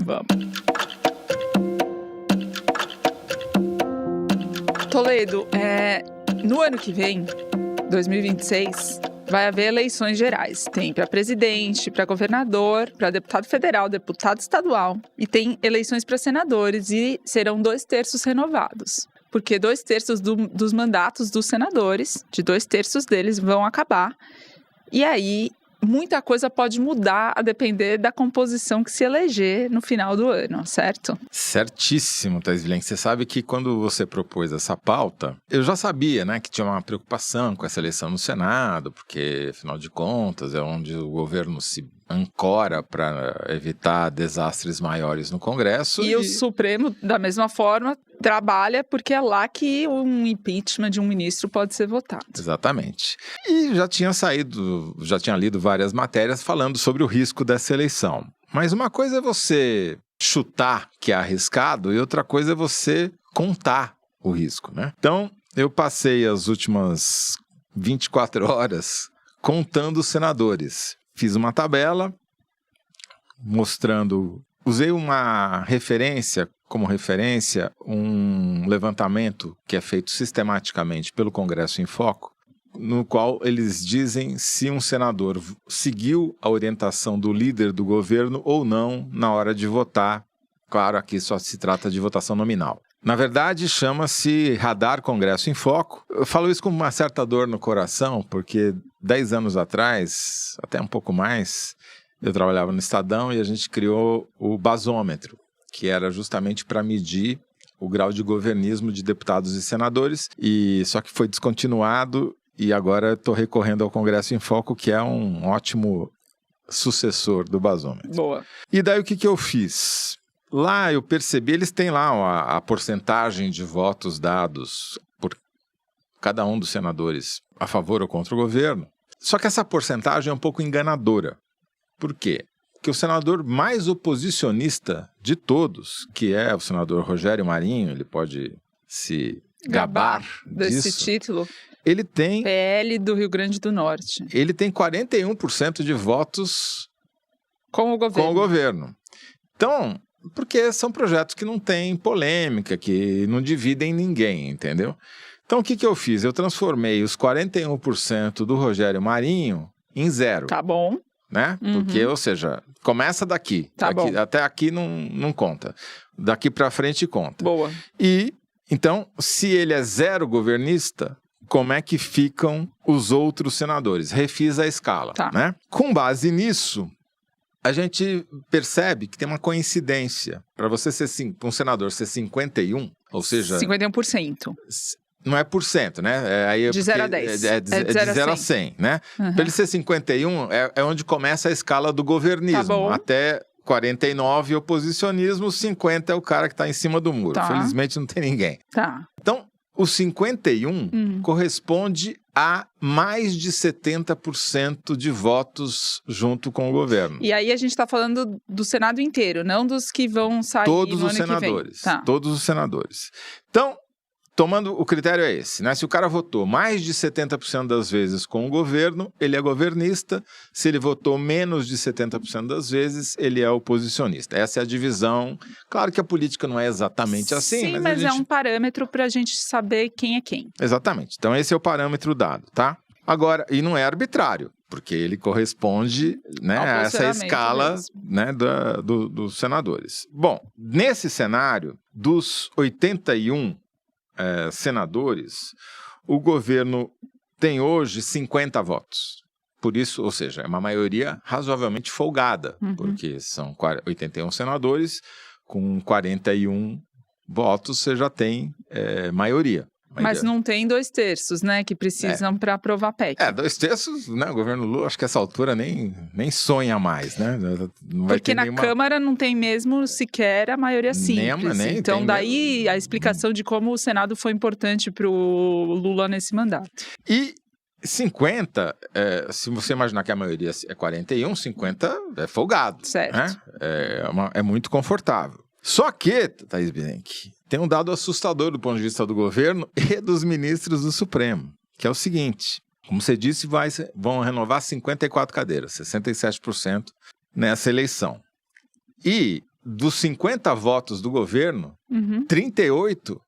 Vamos. Toledo, no ano que vem, 2026, vai haver eleições gerais. Tem para presidente, para governador, para deputado federal, deputado estadual. E tem eleições para senadores e serão 2/3 renovados. Porque 2/3 dos mandatos dos senadores, de 2/3 deles, vão acabar. E aí, muita coisa pode mudar a depender da composição que se eleger no final do ano, certo? Certíssimo, Thaís Vilen. Você sabe que quando você propôs essa pauta, eu já sabia, né, que tinha uma preocupação com essa eleição no Senado, porque, afinal de contas, é onde o governo se ancora para evitar desastres maiores no Congresso. E o Supremo, da mesma forma, trabalha porque é lá que um impeachment de um ministro pode ser votado. Exatamente. E já tinha lido várias matérias falando sobre o risco dessa eleição. Mas uma coisa é você chutar que é arriscado e outra coisa é você contar o risco, né? Então, eu passei as últimas 24 horas contando os senadores. Fiz uma tabela mostrando... Usei como referência um levantamento que é feito sistematicamente pelo Congresso em Foco, no qual eles dizem se um senador seguiu a orientação do líder do governo ou não na hora de votar. Claro, aqui só se trata de votação nominal. Na verdade, chama-se Radar Congresso em Foco. Eu falo isso com uma certa dor no coração, porque 10 anos atrás, até um pouco mais, eu trabalhava no Estadão e a gente criou o basômetro, que era justamente para medir o grau de governismo de deputados e senadores, só que foi descontinuado e agora estou recorrendo ao Congresso em Foco, que é um ótimo sucessor do basômetro. Boa. E daí o que eu fiz? Lá eu percebi, eles têm lá a porcentagem de votos dados por cada um dos senadores a favor ou contra o governo. Só que essa porcentagem é um pouco enganadora. Por quê? Porque o senador mais oposicionista de todos, que é o senador Rogério Marinho, ele pode se gabar desse disso, título. Ele tem... PL do Rio Grande do Norte. Ele tem 41% de votos com o governo. Então... Porque são projetos que não têm polêmica, que não dividem ninguém, entendeu? Então, o que eu fiz? Eu transformei os 41% do Rogério Marinho em 0. Tá bom. Né? Uhum. Porque, ou seja, começa daqui. Tá bom. Até aqui não conta. Daqui para frente conta. Boa. E, então, se ele é 0 governista, como é que ficam os outros senadores? Refiz a escala. Tá. Né? Com base nisso... A gente percebe que tem uma coincidência. Para você ser um senador ser 51, ou seja... 51%. Não é por cento, né? Aí de 0 a 10. De 0 a 100, né? Uhum. Para ele ser 51, é onde começa a escala do governismo. Tá bom. Até 49, oposicionismo, 50 é o cara que está em cima do muro. Tá. Felizmente não tem ninguém. Tá. Então, o 51 corresponde a mais de 70% de votos junto com o governo. E aí a gente está falando do Senado inteiro, não dos que vão sair todos no os ano senadores. Que vem. Tá. Todos os senadores. Então, tomando o critério é esse, né? Se o cara votou mais de 70% das vezes com o governo, ele é governista. Se ele votou menos de 70% das vezes, ele é oposicionista. Essa é a divisão. Claro que a política não é exatamente assim. Sim, mas é um parâmetro para a gente saber quem é quem. Exatamente. Então esse é o parâmetro dado, tá? Agora, e não é arbitrário, porque ele corresponde, né, a essa escala, né, dos senadores. Bom, nesse cenário, dos 81 senadores, o governo tem hoje 50 votos. Por isso, ou seja, é uma maioria razoavelmente folgada, porque são 81 senadores, com 41 votos você já tem maioria. Mas não tem 2/3, né, que precisam para aprovar a PEC. 2/3, né, o governo Lula, acho que essa altura nem sonha mais, né? Não vai porque na Câmara não tem mesmo sequer a maioria simples. Então daí mesmo a explicação de como o Senado foi importante para o Lula nesse mandato. E 50, se você imaginar que a maioria é 41, 50 é folgado. Certo. Né? É muito confortável. Só que, Thaís Bilenque, tem um dado assustador do ponto de vista do governo e dos ministros do Supremo, que é o seguinte, como você disse, vão renovar 54 cadeiras, 67% nessa eleição. E dos 50 votos do governo, Uhum. 38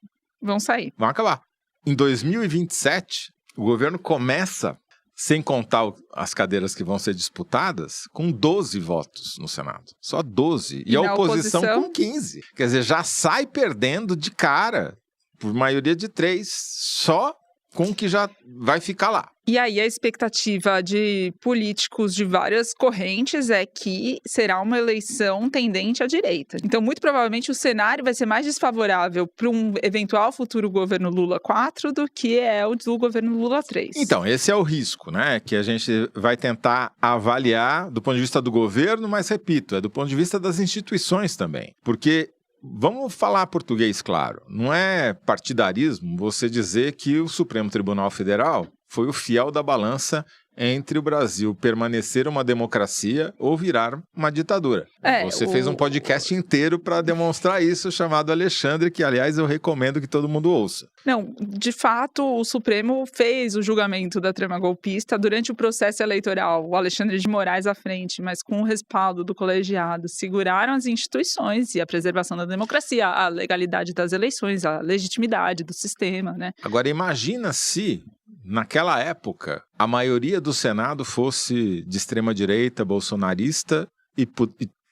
Vão sair. vão acabar. Em 2027, o governo começa, sem contar as cadeiras que vão ser disputadas, com 12 votos no Senado. Só 12. E a na oposição oposição? com 15. Quer dizer, já sai perdendo de cara, por maioria de 3, só com o que já vai ficar lá. E aí a expectativa de políticos de várias correntes é que será uma eleição tendente à direita. Então, muito provavelmente, o cenário vai ser mais desfavorável para um eventual futuro governo Lula 4 do que é o do governo Lula 3. Então, esse é o risco, né? Que a gente vai tentar avaliar do ponto de vista do governo, mas, repito, é do ponto de vista das instituições também. Porque, vamos falar português claro, não é partidarismo você dizer que o Supremo Tribunal Federal foi o fiel da balança entre o Brasil permanecer uma democracia ou virar uma ditadura. Você fez um podcast inteiro para demonstrar isso, chamado Alexandre, que, aliás, eu recomendo que todo mundo ouça. Não, de fato, o Supremo fez o julgamento da trama golpista durante o processo eleitoral. O Alexandre de Moraes à frente, mas com o respaldo do colegiado, seguraram as instituições e a preservação da democracia, a legalidade das eleições, a legitimidade do sistema, né? Agora, imagina se, naquela época, a maioria do Senado fosse de extrema-direita, bolsonarista e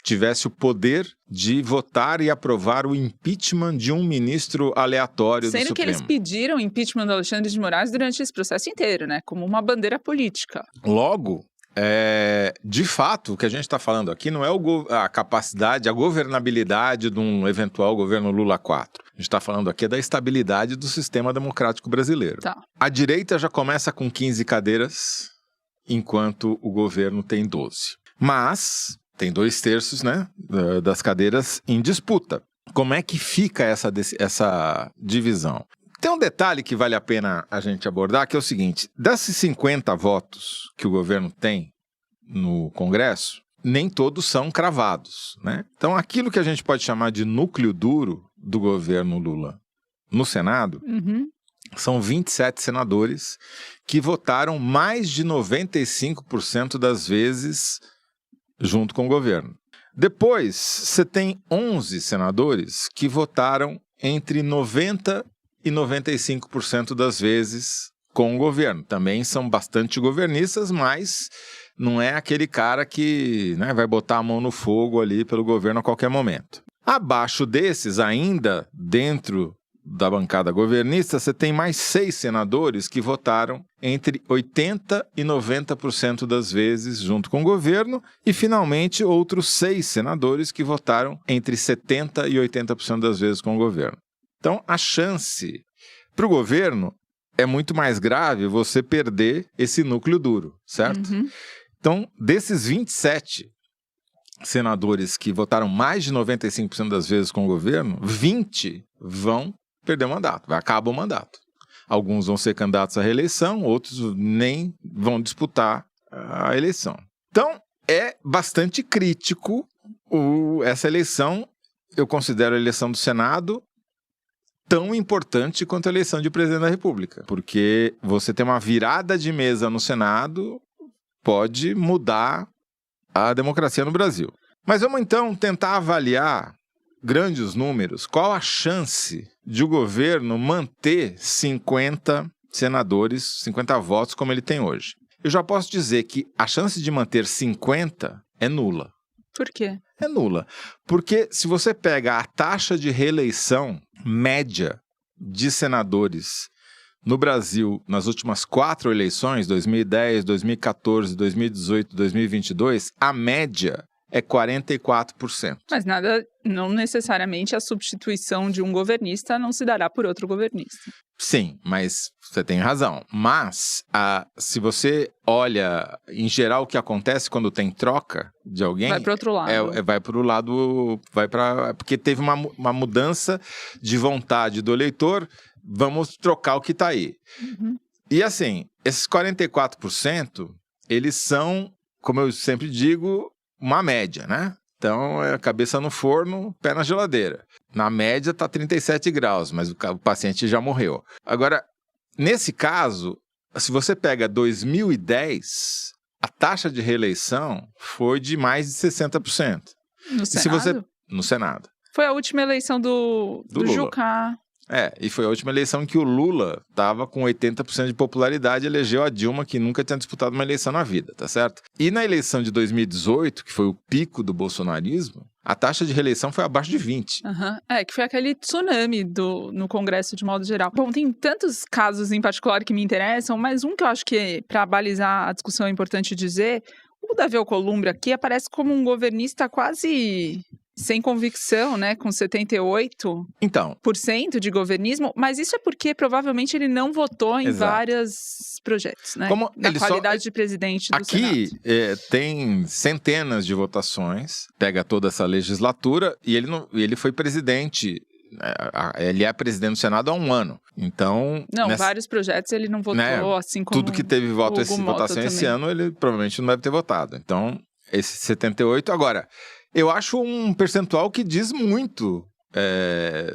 tivesse o poder de votar e aprovar o impeachment de um ministro aleatório do Supremo. Sendo que eles pediram o impeachment do Alexandre de Moraes durante esse processo inteiro, né? Como uma bandeira política. Logo, de fato, o que a gente está falando aqui não é a capacidade, a governabilidade de um eventual governo Lula 4. A gente está falando aqui da estabilidade do sistema democrático brasileiro. Tá. A direita já começa com 15 cadeiras, enquanto o governo tem 12. Mas tem 2/3, né, das cadeiras em disputa. Como é que fica essa divisão? Tem um detalhe que vale a pena a gente abordar, que é o seguinte: desses 50 votos que o governo tem no Congresso, nem todos são cravados, né? Então, aquilo que a gente pode chamar de núcleo duro do governo Lula no Senado, são 27 senadores que votaram mais de 95% das vezes junto com o governo. Depois, você tem 11 senadores que votaram entre 90% e 95% das vezes com o governo. Também são bastante governistas, mas não é aquele cara que, né, vai botar a mão no fogo ali pelo governo a qualquer momento. Abaixo desses, ainda dentro da bancada governista, você tem mais 6 senadores que votaram entre 80% e 90% das vezes junto com o governo e, finalmente, outros 6 senadores que votaram entre 70% e 80% das vezes com o governo. Então, a chance para o governo é muito mais grave você perder esse núcleo duro, certo? Então, desses 27 senadores que votaram mais de 95% das vezes com o governo, 20 vão perder o mandato, acaba o mandato. Alguns vão ser candidatos à reeleição, outros nem vão disputar a eleição. Então, é bastante crítico essa eleição. Eu considero a eleição do Senado tão importante quanto a eleição de presidente da República, porque você ter uma virada de mesa no Senado pode mudar a democracia no Brasil. Mas vamos então tentar avaliar grandes números, qual a chance de o governo manter 50 senadores, 50 votos como ele tem hoje. Eu já posso dizer que a chance de manter 50 é nula. Por quê? É nula. Porque se você pega a taxa de reeleição média de senadores no Brasil nas últimas 4 eleições, 2010, 2014, 2018, 2022, a média é 44%. Mas não necessariamente a substituição de um governista não se dará por outro governista. Sim, mas você tem razão. Mas, se você olha, em geral, o que acontece quando tem troca de alguém... Vai para o outro lado. Vai para o lado... porque teve uma mudança de vontade do eleitor, vamos trocar o que está aí. E assim, esses 44%, eles são, como eu sempre digo, uma média, né? Então, é cabeça no forno, pé na geladeira. Na média está 37 graus, mas o paciente já morreu. Agora, nesse caso, se você pega 2010, a taxa de reeleição foi de mais de 60%. No Senado? Se você no Senado. Foi a última eleição do Lula. Jucá. E foi a última eleição em que o Lula estava com 80% de popularidade e elegeu a Dilma, que nunca tinha disputado uma eleição na vida, tá certo? E na eleição de 2018, que foi o pico do bolsonarismo, a taxa de reeleição foi abaixo de 20. Que foi aquele tsunami no Congresso de modo geral. Bom, tem tantos casos em particular que me interessam, mas um que eu acho que, para balizar a discussão, é importante dizer, o Davi Alcolumbre aqui aparece como um governista quase sem convicção, né, com 78% Então, de governismo, mas isso é porque provavelmente ele não votou em vários projetos, né, como na qualidade de presidente do Senado. Aqui tem centenas de votações, pega toda essa legislatura e ele foi presidente. Ele é presidente do Senado há 1 ano. Então. Vários projetos ele não votou, né, assim como. Tudo que teve votação esse ano, ele provavelmente não deve ter votado. Então, esse 78. Agora, eu acho um percentual que diz muito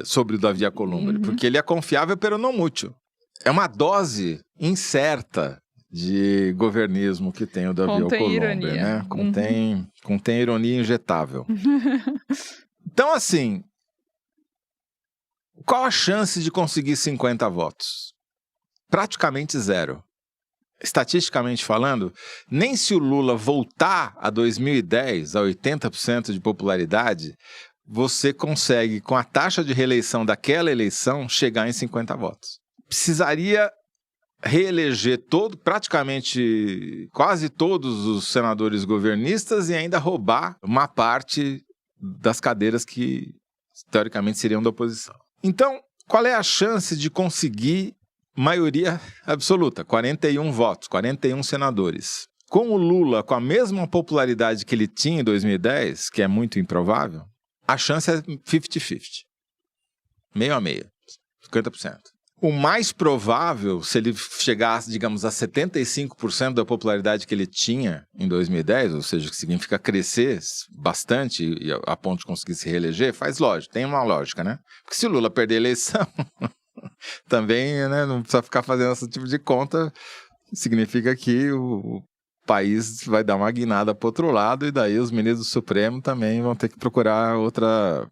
sobre o Davi Alcolumbre, porque ele é confiável, pero não mútil. É uma dose incerta de governismo que tem o Davi Alcolumbre, ironia. Né? Contém ironia injetável. Então, assim. Qual a chance de conseguir 50 votos? Praticamente zero. Estatisticamente falando, nem se o Lula voltar a 2010, a 80% de popularidade, você consegue, com a taxa de reeleição daquela eleição, chegar em 50 votos. Precisaria reeleger praticamente quase todos os senadores governistas e ainda roubar uma parte das cadeiras que, teoricamente, seriam da oposição. Então, qual é a chance de conseguir maioria absoluta? 41 votos, 41 senadores. Com o Lula, com a mesma popularidade que ele tinha em 2010, que é muito improvável, a chance é 50-50. Meio a meio, 50%. O mais provável, se ele chegasse, digamos, a 75% da popularidade que ele tinha em 2010, ou seja, que significa crescer bastante a ponto de conseguir se reeleger, faz lógica, tem uma lógica, né? Porque se o Lula perder a eleição, também, né, não precisa ficar fazendo esse tipo de conta, significa que o país vai dar uma guinada para o outro lado e daí os ministros do Supremo também vão ter que procurar outra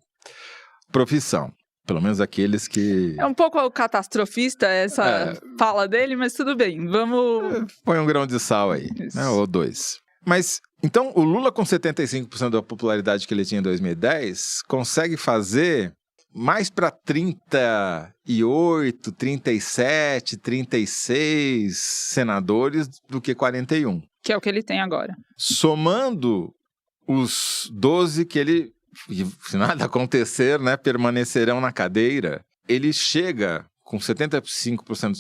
profissão. Pelo menos aqueles que... É um pouco catastrofista essa fala dele, mas tudo bem, vamos... Põe um grão de sal aí, né? Ou 2. Mas, então, o Lula com 75% da popularidade que ele tinha em 2010, consegue fazer mais para 38, 37, 36 senadores do que 41. Que é o que ele tem agora. Somando os 12 que ele... se nada acontecer, né, permanecerão na cadeira, ele chega com 75%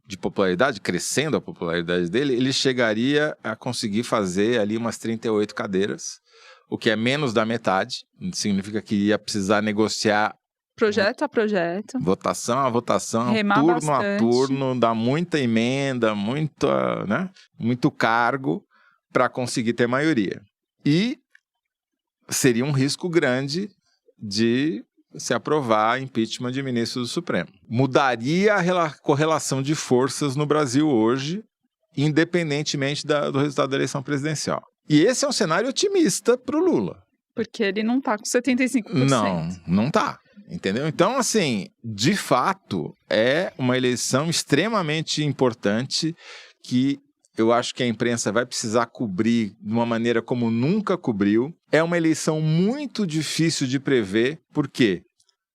de popularidade, crescendo a popularidade dele, ele chegaria a conseguir fazer ali umas 38 cadeiras, o que é menos da metade, significa que ia precisar negociar projeto a projeto, votação a votação, remar turno bastante. a turno, dar muita emenda, muito cargo para conseguir ter maioria. E seria um risco grande de se aprovar impeachment de ministro do Supremo. Mudaria a correlação de forças no Brasil hoje, independentemente do resultado da eleição presidencial. E esse é um cenário otimista para o Lula. Porque ele não está com 75%. Não está. Entendeu? Então, assim, de fato, é uma eleição extremamente importante que eu acho que a imprensa vai precisar cobrir de uma maneira como nunca cobriu. É uma eleição muito difícil de prever, por quê?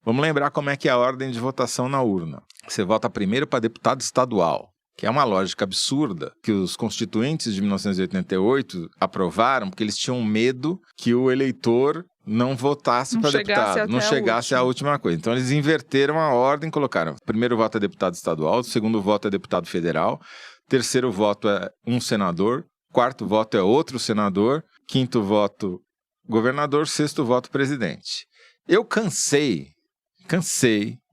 Vamos lembrar como é que é a ordem de votação na urna. Você vota primeiro para deputado estadual, que é uma lógica absurda, que os constituintes de 1988 aprovaram, porque eles tinham medo que o eleitor não votasse para deputado, não chegasse à última coisa. Então eles inverteram a ordem, colocaram: primeiro voto é deputado estadual, segundo voto é deputado federal, terceiro voto é um senador, quarto voto é outro senador, quinto voto governador, sexto voto presidente. Eu cansei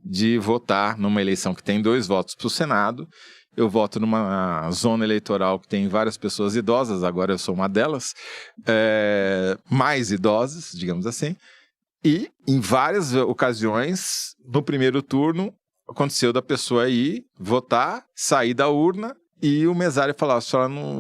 de votar numa eleição que tem 2 votos para o Senado. Eu voto numa zona eleitoral que tem várias pessoas idosas, agora eu sou uma delas, mais idosas, digamos assim. E em várias ocasiões, no primeiro turno, aconteceu da pessoa ir votar, sair da urna, e o mesário falava: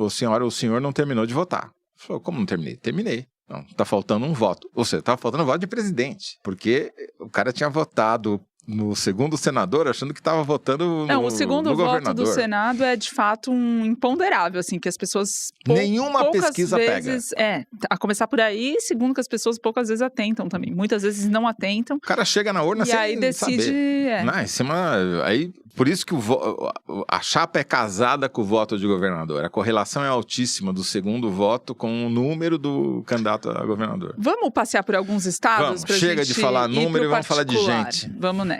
o senhor não terminou de votar. Falou: como não terminei? Terminei. Não, tá faltando um voto. Ou seja, tá faltando um voto de presidente. Porque o cara tinha votado no segundo senador, achando que estava votando no governador. Não, o segundo voto do Senado é, de fato, um imponderável, assim, que as pessoas Nenhuma pesquisa vezes, pega. A começar por aí, segundo que as pessoas poucas vezes atentam também. Muitas vezes não atentam. O cara chega na urna sem saber. E aí decide... Não, em cima, aí, por isso que a chapa é casada com o voto de governador. A correlação é altíssima do segundo voto com o número do candidato a governador. Vamos passear por alguns estados? Vamos, chega de falar número e vamos falar de gente. Vamos nessa.